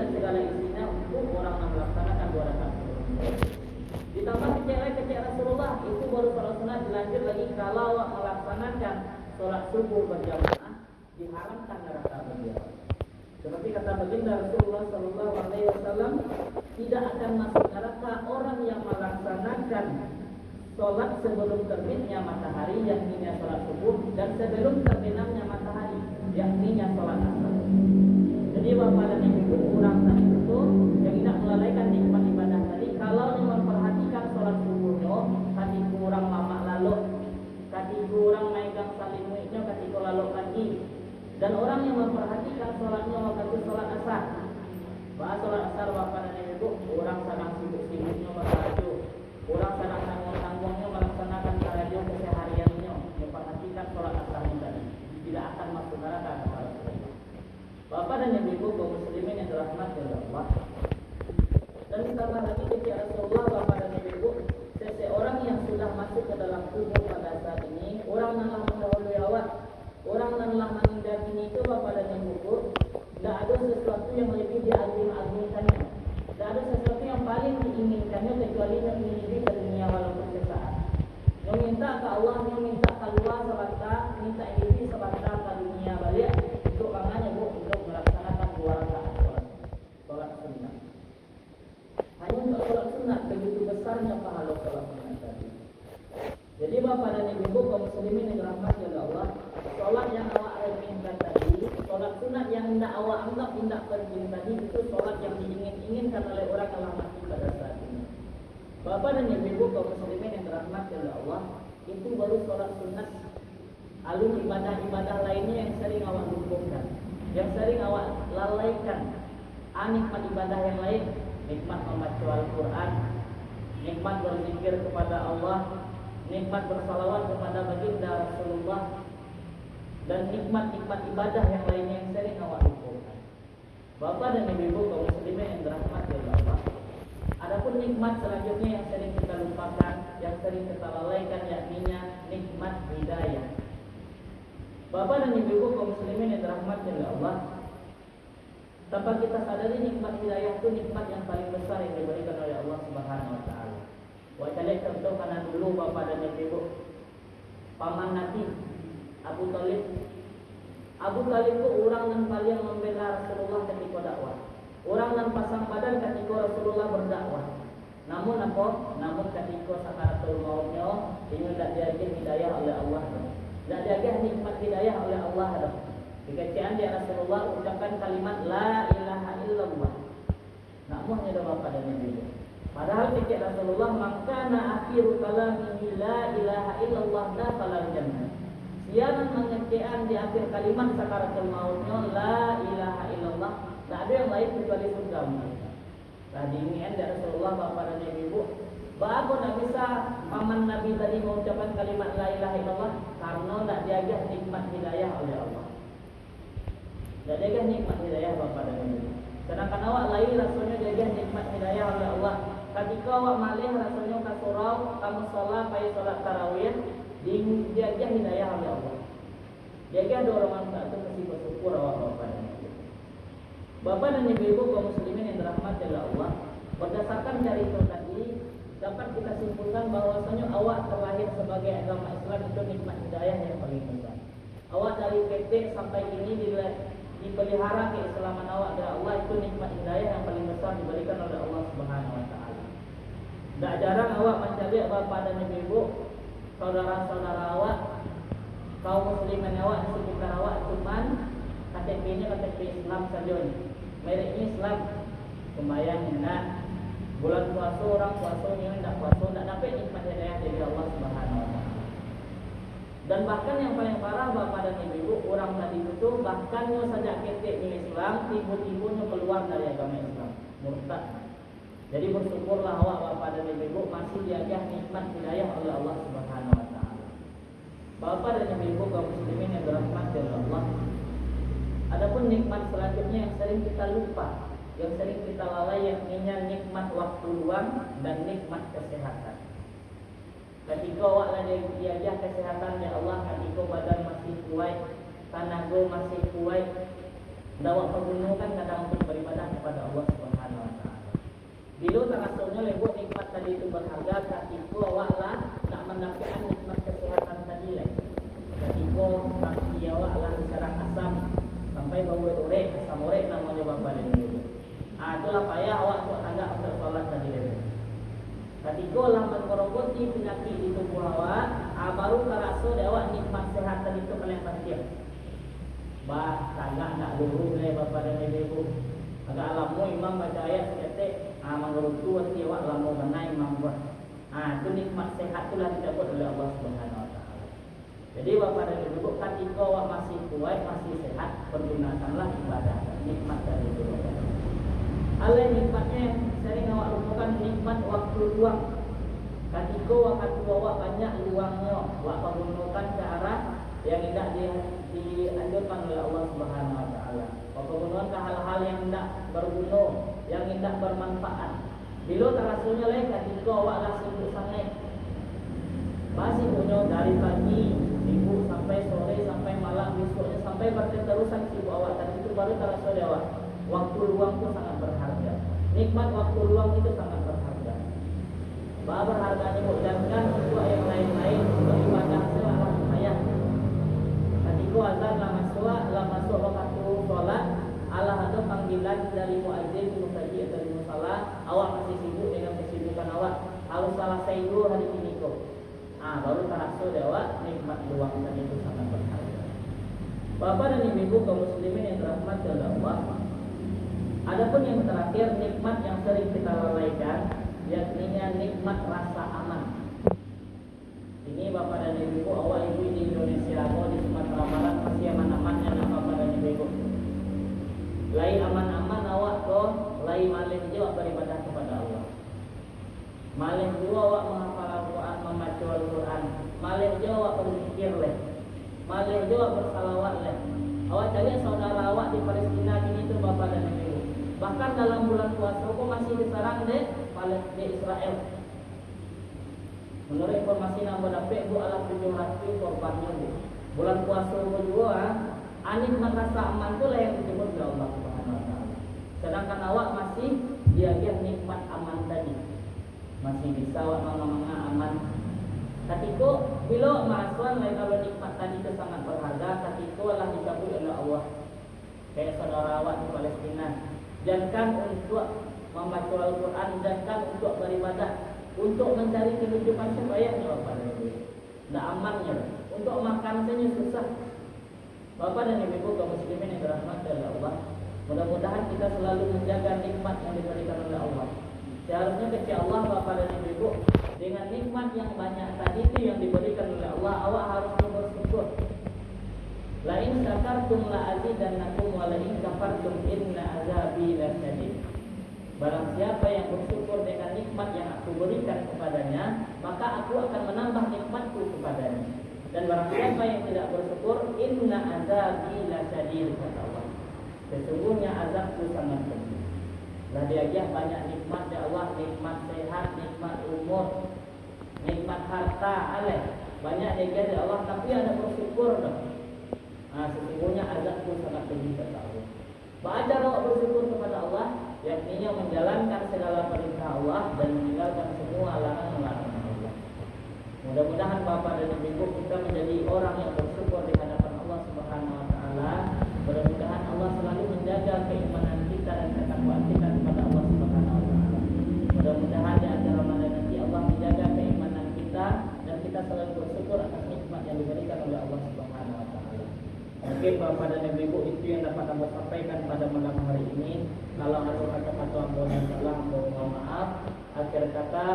dan segala isinya untuk orang yang melaksanakan 2 rakaat sebelum zuhur. Ditambah kecil Rasulullah itu baru sholat sunat. Dilanjut lagi kalau melaksanakan sholat subuh berjamaah diharamkan rakaat berjamaah. Seperti kata baginda Rasulullah Sallallahu Alaihi Wasallam, tidak akan masuk neraka orang yang melaksanakan sholat sebelum terbitnya matahari, yakni sholat subuh, dan sebelum terbenamnya matahari, yakni sholat asar. Jadi bapak dan ibu, orang tadi itu yang tidak melalaikan nikmat ibadah tadi, kalau yang memperhatikan sholat subuhnya, tadi kurang lama lalu, tadi kurang megang salimnya, tadi lalu pagi. Dan orang yang memperhatikan sholatnya waktu sholat asar, bahas sholat asar bapak dan ibu, orang sedang sibuk-sibuknya beraju, orang sedang tanggung-tanggungnya melaksanakan radio kesehariannya, memperhatikan sholat asarnya tadi, tidak akan masuk neraka kata Rasulullah. Bapak dan ibu kaum muslimin yang dirahmati oleh Allah. Dan ditambah lagi ketika Rasulullah, bapak dan ibu, seseorang yang sudah masuk ke dalam tubuh pada saat ini, orang yang telah mendahului awak, orang yang telah menghindari itu bapak dan ibu, tidak ada sesuatu yang lebih diagung-agungkannya, tidak ada sesuatu yang paling diinginkannya kecuali yang ingin hidup ke dunia walaupun sesaat. Yang minta ke Allah, yang minta keluar sebata, minta hidup sebata ke dunia balik, untuk maknanya untuk melaksanakan 2 rakaat sholat sunnah. Hanya untuk sholat sunnah begitu besarnya pahala sholat sunnah tadi. Jadi bapak dan ibu kaum muslimin yang dirahmati oleh Allah, sholat yang awak remehkan tadi, sholat sunat yang tidak awak anggap tidak penting tadi, itu sholat yang diingin-inginkan oleh orang yang mati pada saat ini. Bapak dan ibu kaum muslimin yang dirahmati oleh Allah, itu baru sholat sunat. Lalu ibadah-ibadah lainnya yang sering awak lupakan, yang sering awak lalaikan. Nikmat ibadah yang lain, nikmat membaca Al-Quran, nikmat berzikir kepada Allah, nikmat bersalawat kepada baginda Rasulullah, dan nikmat-nikmat ibadah yang lainnya yang sering awak lupakan. Bapak dan ibu kaum muslimin yang dirahmati oleh Allah, adapun nikmat selanjutnya yang sering kita lupakan, yang sering kita lalaikan, yakni nikmat hidayah. Bapak dan ibu kaum muslimin yang dirahmati oleh Allah, tanpa kita sadari nikmat hidayah itu nikmat yang paling besar yang diberikan oleh Allah Subhanahu wa taala. Wajah contoh karena dulu bapak dan ibu, paman Nabi Abu Talib itu orang yang paling membela Rasulullah ketika dakwah, orang yang pasang badan ketika Rasulullah berdakwah. Namun ketika sakaratul mautnya ini tidak diajar hidayah oleh Allah, tidak diajar nikmat hidayah oleh Allah. Dikecian dia Rasulullah ucapkan kalimat la ilaha illallah. Namun ada bapak dan ibu, padahal ketika Rasulullah mangkana akhiru kalamihi la ilaha illallah dakhala jannah. Yang mengecean di akhir kalimat sakaratul mautnya la ilaha illallah, tak ada yang lain kecuali surga. Tadi ini dari Rasulullah bapak dan ibu, bapak tak bisa paman Nabi tadi mengucapkan kalimat la ilaha illallah karena tak diajar nikmat hidayah oleh Allah. Tak diajar nikmat hidayah bapak dan ibu. Sedangkan awak lain rasanya diajar nikmat hidayah oleh Allah. Ketika awak malih rasanya ke surau, kamu sholat payah sholat tarawih, diajar hidayah oleh Allah. Diajar dorongan tak itu mesti bersyukur awak bapak dan ibu. Bapak dan ibu kaum muslimin yang dirahmati oleh Allah, berdasarkan dari itu tadi dapat kita simpulkan bahwasanya awak terlahir sebagai agama Islam itu nikmat hidayah yang paling besar. Awak dari PT sampai ini dipelihara keislaman awak dari Allah, itu nikmat hidayah yang paling besar diberikan oleh Allah Subhanahu wa taala. Tak jarang awak mencari bapak dan ibu, saudara-saudara awak, kaum muslimin awak di sekitar awak cuman KTP-nya KTP Islam saja. Mereknya Islam, sembahyang hendak, bulan puasa orang puasanya hendak puasa, tak dapat nikmat hidayah dari Allah Subhanahu wa taala. Dan bahkan yang paling parah bapak dan ibu, orang tadi itu bahkan saja KTP Islam, tiba-tiba keluar dari agama Islam, murtad. Jadi bersyukurlah awak bapak dan ibu masih diajar nikmat hidayah oleh Allah Subhanahu wa taala. Bapak dan ibu kaum muslimin yang dirahmati oleh Allah, adapun nikmat selanjutnya yang sering kita lupa, yang sering kita lalai, yakni nikmat waktu luang dan nikmat kesehatan. Ketika awak lagi diajar kesehatan ya Allah, ketika badan masih kuat, tenaga masih kuat, awak pergunakan kadang untuk beribadah kepada Allah Agak alamu imam baca ayat seketik, menurut tu tiawak lamu kena imam buat. Itu nikmat sehat itulah dicabut oleh Allah Subhanahu Wa Taala. Jadi bapak dan ibu ketika awak masih kuat, masih sehat, pergunakanlah ibadah nikmat dari itu. Alih nikmatnya sering awak lupakan nikmat waktu luang. Ketika waktu awak banyak luangnya, awak pergunakan ke arah yang tidak dianjurkan oleh Allah Subhanahu Wa Taala. Pergunakan ke hal-hal yang tidak berguna, yang tidak bermanfaat. Bila terasunya leh ketika awak lah sibuk sangat, masih punya dari pagi sibuk sampai sore sampai malam besoknya sampai berterusan sibuk awak, dan itu baru terasa awak. Waktu luang itu sangat berharga. Nikmat waktu luang itu sangat berharga. Bahwa berharganya bukankan untuk yang lain-lain, untuk ibadah selalah ayat. Ketika azan lah masuk waktu sholat, Allah ada panggilan dari muadzin, musaji atau musalah, awak masih sibuk dengan kesibukan awak, harus selesai dulu hari ini kok. Baru terasa awak nikmat luang dan itu sangat berharga. Bapak dan ibu kaum muslimin yang dirahmati oleh Allah. Adapun yang terakhir nikmat yang sering kita lalaikan, yakni nikmat rasa aman. Ini bapak dan ibu awak ibu di Indonesia, mau di Sumatera Barat masih aman-amannya nak bapak dan ibu. Lain aman-aman awak kok, lain malih juga beribadah kepada Allah. Malih juga awak menghafal Al-Quran, membaca Al-Quran. Malih juga awak berzikir leh. Malih juga bersalawat leh. Awak cari saudara awak di Palestina kini tu bapak dan ibu. Bahkan dalam bulan puasa kok masih diserang di Israel. Menurut informasi yang dapat bu ala 700 korbannya bu. Bulan puasa juga nikmat rasa aman itulah yang disebut oleh Allah Subhanahu Wa Taala. Sedangkan awak masih diagih nikmat aman tadi, masih bisa awak manga aman. Ketika bila mahasiswa lain kalau nikmat tadi itu sangat berharga, ketika lah dicabut oleh Allah. Kayak saudara awak di Palestina, jangan untuk membaca Al-Quran, jangan untuk beribadah, untuk mencari kehidupan sebayanya bapak dan ibu. Tidak amannya, untuk makan saja susah. Bapak dan ibu kaum muslimin yang dirahmati oleh Allah, mudah-mudahan kita selalu menjaga nikmat yang diberikan oleh Allah. Seharusnya kepada Allah bapak dan ibu, dengan nikmat yang banyak tadi itu yang diberikan oleh Allah, awak harus bersyukur. La in syakartum la azidannakum wa la in kafartum inna azabi lasyadid. Barang siapa yang bersyukur dengan nikmat yang aku berikan kepadanya, maka aku akan menambah nikmatku kepadanya. Dan barang siapa yang tidak bersyukur, inna azabi lasyadid, kata Allah. Sesungguhnya azabku sangat pedih. Lah dia banyak nikmat ya Allah, nikmat sehat, nikmat umur, nikmat harta, banyak dia ya Allah, tapi ada bersyukur dong. Sesungguhnya azabku sangat pedih, kata Allah. Belajar bersyukur kepada Allah, yakni menjalankan segala perintah Allah dan meninggalkan semua larangan-larangan Allah. Mudah-mudahan bapak dan ibu kita menjadi orang yang bersyukur di hadapan Allah Subhanahu Wa Taala. Mudah-mudahan Allah selalu menjaga keimanan kita dan ketakwaan kita kepada Allah Subhanahu Wa Taala. Mudah-mudahan di akhir Ramadan nanti Allah menjaga keimanan kita dan kita selalu bersyukur atas nikmat yang diberikan oleh Allah Subhanahu Wa Taala. Mungkin bapak dan ibu itu yang dapat saya sampaikan pada malam hari ini. Kalau ada kata-kata yang salah, mohon maaf. Akhir kata